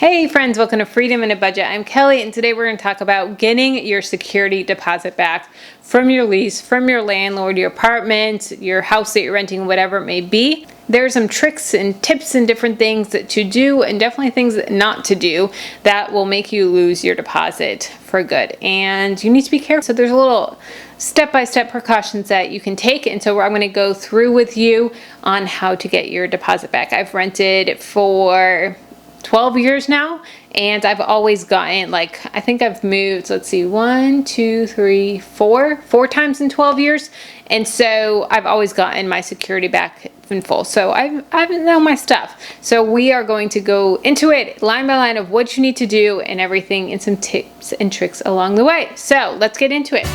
Hey friends, welcome to Freedom in a Budget. I'm Kelly, and today we're going to talk about getting your security deposit back from your lease, from your landlord, your apartment, your house that you're renting, whatever it may be. There are some tricks and tips and different things that to do and definitely things not to do that will make you lose your deposit for good. And you need to be careful. So there's a little step-by-step precautions that you can take, and so I'm going to go through with you on how to get your deposit back. I've rented for 12 years now, and I've always gotten, I think I've moved, let's see, 4 times in 12 years, and so I've always gotten my security back in full. So I know my stuff. So we are going to go into it line by line of what you need to do and everything, and some tips and tricks along the way. So let's get into it.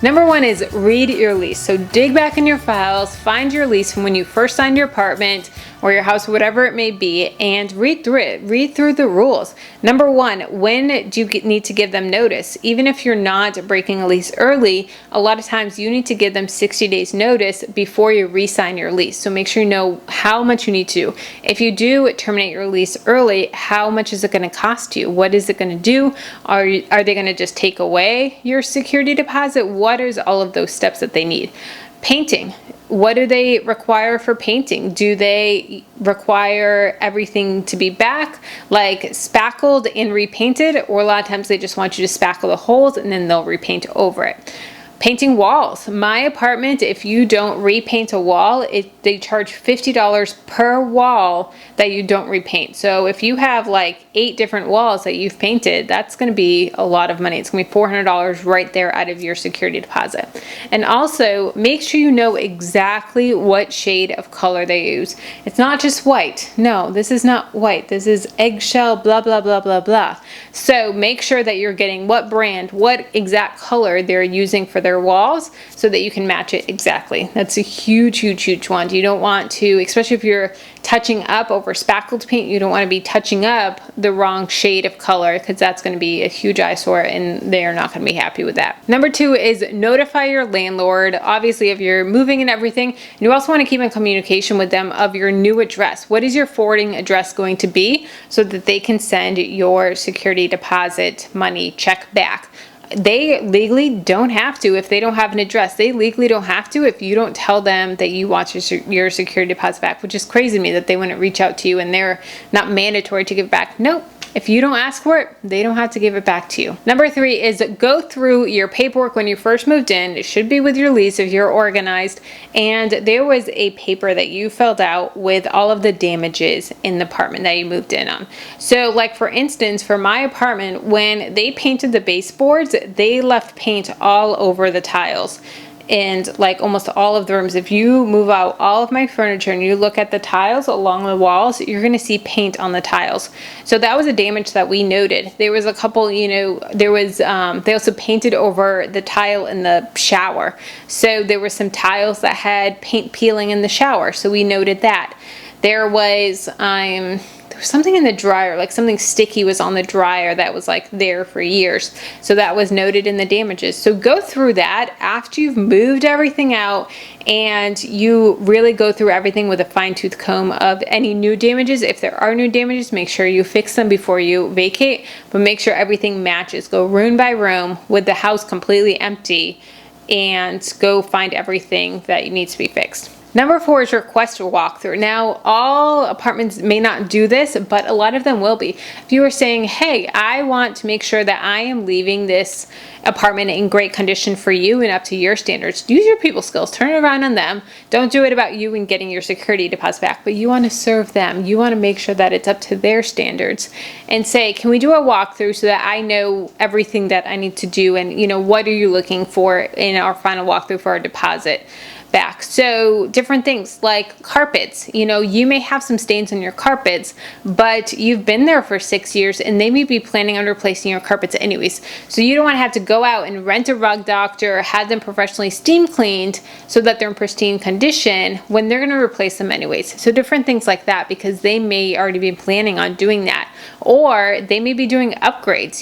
Number one is read your lease. So dig back in your files, find your lease from when you first signed your apartment or your house, whatever it may be, and read through it. Read through the rules. Number one, when do you need to give them notice? Even if you're not breaking a lease early, a lot of times you need to give them 60 days notice before you re-sign your lease. So make sure you know how much you need to. If you do terminate your lease early, how much is it going to cost you? What is it going to do? Are they going to just take away your security deposit? What is all of those steps that they need? Painting. What do they require for painting? Do they require everything to be back, like spackled and repainted? Or a lot of times they just want you to spackle the holes and then they'll repaint over it. Painting walls. My apartment, if you don't repaint a wall, they charge $50 per wall that you don't repaint. So if you have like 8 different walls that you've painted, that's going to be a lot of money. It's going to be $400 right there out of your security deposit. And also make sure you know exactly what shade of color they use. It's not just white. No, this is not white. This is eggshell, blah, blah, blah, blah, blah. So make sure that you're getting what brand, what exact color they're using for their walls so that you can match it exactly. That's a huge one. You don't want to, especially if you're touching up over spackled paint, you don't want to be touching up the wrong shade of color, because that's going to be a huge eyesore and they're not going to be happy with that. Number 2 is notify your landlord. Obviously, if you're moving and everything, you also want to keep in communication with them of your new address. What is your forwarding address going to be so that they can send your security deposit money check back? They legally don't have to if they don't have an address. They legally don't have to if you don't tell them that you want your security deposit back, which is crazy to me that they wouldn't reach out to you and they're not mandatory to give back. Nope. If you don't ask for it, they don't have to give it back to you. Number 3 is go through your paperwork when you first moved in. It should be with your lease if you're organized. And there was a paper that you filled out with all of the damages in the apartment that you moved in on. So like for instance, for my apartment, when they painted the baseboards, they left paint all over the tiles. And like almost all of the rooms, if you move out all of my furniture and you look at the tiles along the walls, you're going to see paint on the tiles. So that was a damage that we noted. There was a couple, there was, they also painted over the tile in the shower. So there were some tiles that had paint peeling in the shower. So we noted that. There was something in the dryer, like something sticky was on the dryer that was like there for years. So that was noted in the damages. So go through that after you've moved everything out, and you really go through everything with a fine-tooth comb of any new damages. If there are new damages, make sure you fix them before you vacate, but make sure everything matches. Go room by room with the house completely empty and go find everything that needs to be fixed. Number 4 is request a walkthrough. Now, all apartments may not do this, but a lot of them will be. If you are saying, hey, I want to make sure that I am leaving this apartment in great condition for you and up to your standards, use your people skills, turn it around on them. Don't do it about you and getting your security deposit back, but you want to serve them. You want to make sure that it's up to their standards and say, can we do a walkthrough so that I know everything that I need to do, and what are you looking for in our final walkthrough for our deposit back? So different things like carpets, you may have some stains on your carpets, but you've been there for 6 years and they may be planning on replacing your carpets anyways. So you don't want to have to go out and rent a rug doctor or have them professionally steam cleaned so that they're in pristine condition when they're going to replace them anyways. So different things like that, because they may already be planning on doing that. Or they may be doing upgrades,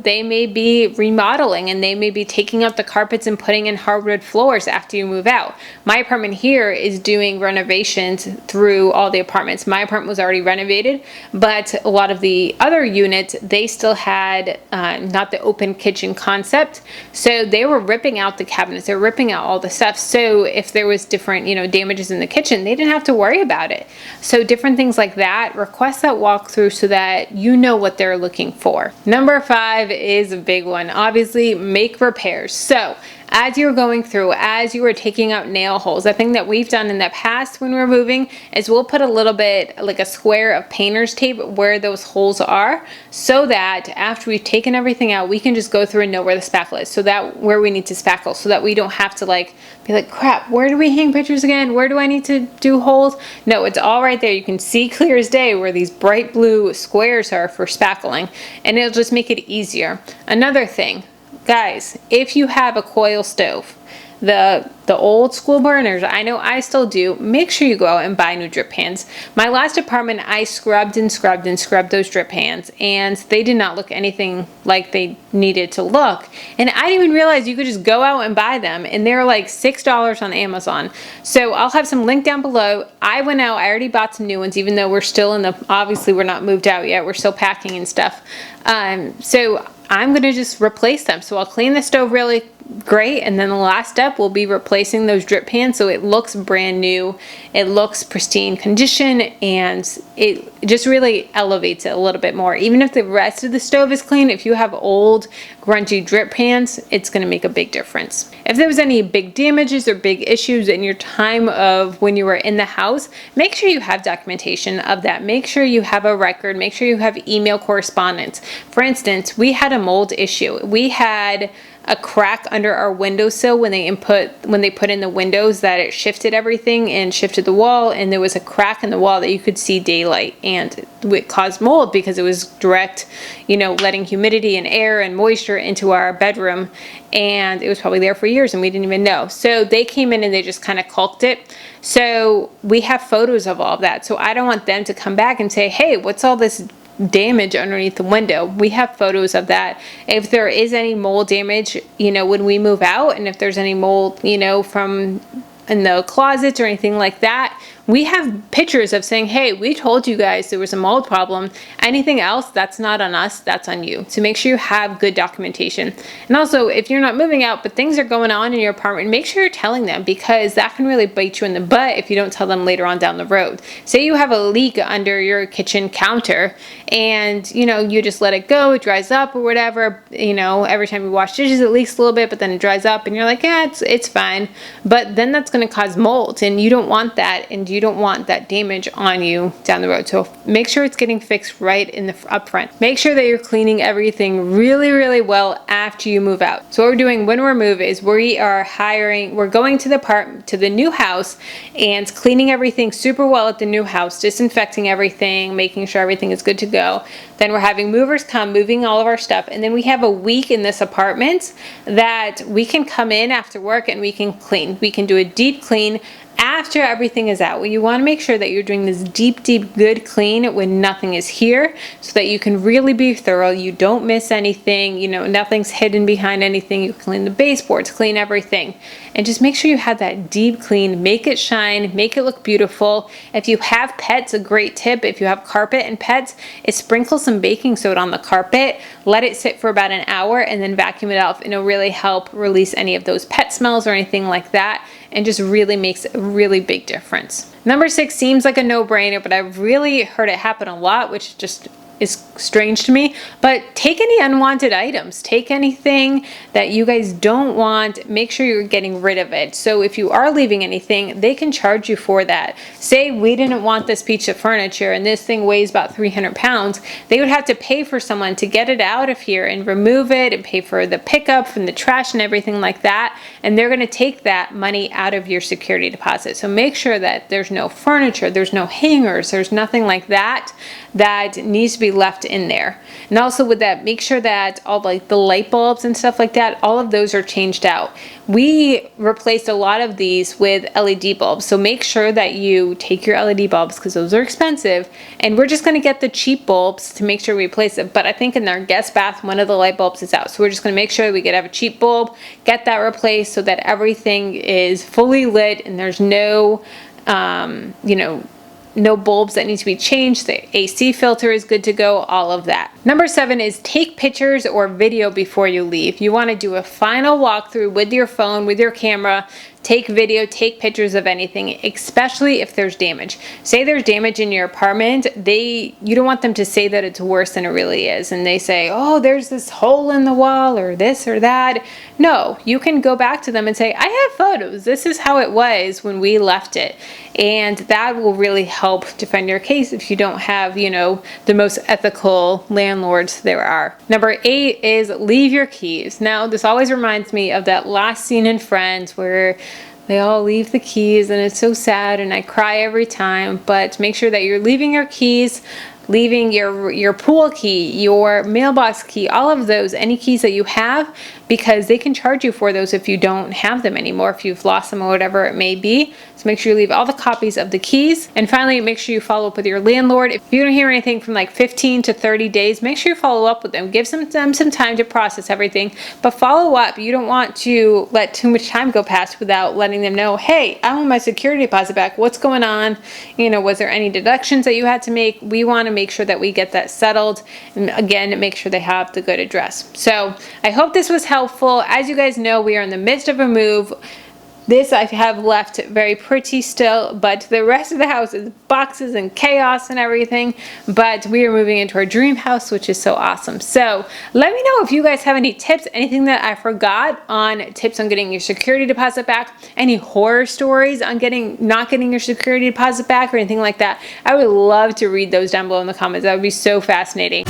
they may be remodeling and they may be taking up the carpets and putting in hardwood floors after you move out. My apartment here is doing renovations through all the apartments. My apartment was already renovated, but a lot of the other units, they still had not the open kitchen concept. So they were ripping out the cabinets, they were ripping out all the stuff. So if there was different, damages in the kitchen, they didn't have to worry about it. So different things like that, request that walkthrough so that you know what they're looking for. Number 5 is a big one. Obviously, make repairs. So as you're going through, as you are taking out nail holes, the thing that we've done in the past when we're moving is we'll put a little bit, like a square of painter's tape where those holes are, so that after we've taken everything out, we can just go through and know where the spackle is, so that where we need to spackle, so that we don't have to be like, crap, where do we hang pictures again? Where do I need to do holes? No, it's all right there. You can see clear as day where these bright blue squares are for spackling, and it'll just make it easier. Another thing, guys, if you have a coil stove, the old school burners, I know I still do, make sure you go out and buy new drip pans. My last apartment, I scrubbed and scrubbed and scrubbed those drip pans, and they did not look anything like they needed to look. And I didn't even realize you could just go out and buy them, and they're like $6 on Amazon. So I'll have some link down below. I went out, I already bought some new ones, even though we're still obviously we're not moved out yet, we're still packing and stuff. So I'm gonna just replace them. So I'll clean the stove really great, and then the last step will be replacing those drip pans so it looks brand new, it looks pristine condition, and it just really elevates it a little bit more. Even if the rest of the stove is clean, if you have old grungy drip pans, it's going to make a big difference. If there was any big damages or big issues in your time of when you were in the house, make sure you have documentation of that. Make sure you have a record, make sure you have email correspondence. For instance, we had a mold issue. We had a crack under our windowsill when they put in the windows, that it shifted everything and shifted the wall, and there was a crack in the wall that you could see daylight, and it caused mold because it was direct, letting humidity and air and moisture into our bedroom, and it was probably there for years and we didn't even know. So they came in and they just kind of caulked it. So we have photos of all of that. So I don't want them to come back and say, hey, what's all this damage underneath the window? We have photos of that. If there is any mold damage, when we move out, and if there's any mold, from in the closets or anything like that, we have pictures of saying, hey, we told you guys there was a mold problem. Anything else, that's not on us, that's on you. So make sure you have good documentation. And also, if you're not moving out, but things are going on in your apartment, make sure you're telling them, because that can really bite you in the butt if you don't tell them later on down the road. Say you have a leak under your kitchen counter, and you just let it go, it dries up or whatever. Every time you wash dishes, it leaks a little bit, but then it dries up, and you're like, yeah, it's fine. But then that's going to cause mold, and you don't want that, and you don't want that damage on you down the road. So make sure it's getting fixed right in the upfront. Make sure that you're cleaning everything really, really well after you move out. So what we're doing when we're moving is we're going to the new house and cleaning everything super well at the new house, disinfecting everything, making sure everything is good to go. Then we're having movers come, moving all of our stuff, and then we have a week in this apartment that we can come in after work and we can clean. We can do a deep clean after everything is out. Well, you want to make sure that you're doing this deep, good clean when nothing is here, so that you can really be thorough. You don't miss anything, nothing's hidden behind anything. You clean the baseboards, clean everything, and just make sure you have that deep clean. Make it shine, make it look beautiful. If you have pets, a great tip, if you have carpet and pets, is sprinkle some baking soda on the carpet, let it sit for about an hour, and then vacuum it out, and it'll really help release any of those pet smells or anything like that, and just really makes a really big difference. Number 6 seems like a no-brainer, but I've really heard it happen a lot, which just is strange to me. But take any unwanted items, take anything that you guys don't want, make sure you're getting rid of it. So if you are leaving anything, they can charge you for that. Say we didn't want this piece of furniture and this thing weighs about 300 pounds, they would have to pay for someone to get it out of here and remove it and pay for the pickup from the trash and everything like that, and they're going to take that money out of your security deposit. So make sure that there's no furniture, there's no hangers, there's nothing like that that needs to be be left in there. And also with that, make sure that all like the light bulbs and stuff like that, all of those are changed out. We replaced a lot of these with LED bulbs, so make sure that you take your LED bulbs because those are expensive, and we're just going to get the cheap bulbs to make sure we replace it. But I think in our guest bath, one of the light bulbs is out, so we're just going to make sure we have a cheap bulb, get that replaced so that everything is fully lit and there's no no bulbs that need to be changed. The AC filter is good to go, all of that. Number 7 is take pictures or video before you leave. You want to do a final walkthrough with your phone, with your camera. Take video, take pictures of anything, especially if there's damage. Say there's damage in your apartment, you don't want them to say that it's worse than it really is. And they say, oh, there's this hole in the wall or this or that. No, you can go back to them and say, I have photos. This is how it was when we left it. And that will really help defend your case if you don't have, the most ethical landlords there are. Number 8 is leave your keys. Now, this always reminds me of that last scene in Friends where they all leave the keys and it's so sad and I cry every time. But make sure that you're leaving your keys, leaving your pool key, your mailbox key, all of those, any keys that you have, because they can charge you for those if you don't have them anymore, if you've lost them or whatever it may be. So make sure you leave all the copies of the keys. And finally, make sure you follow up with your landlord. If you don't hear anything from like 15 to 30 days, make sure you follow up with them. Give them some time to process everything, but follow up. You don't want to let too much time go past without letting them know, hey, I want my security deposit back. What's going on? Was there any deductions that you had to make? We want to make sure that we get that settled. And again, make sure they have the good address. So I hope this was helpful. As you guys know, we are in the midst of a move. This I have left very pretty still, but the rest of the house is boxes and chaos and everything. But we are moving into our dream house, which is so awesome. So let me know if you guys have any tips, anything that I forgot on tips on getting your security deposit back, any horror stories on not getting your security deposit back or anything like that. I would love to read those down below in the comments. That would be so fascinating.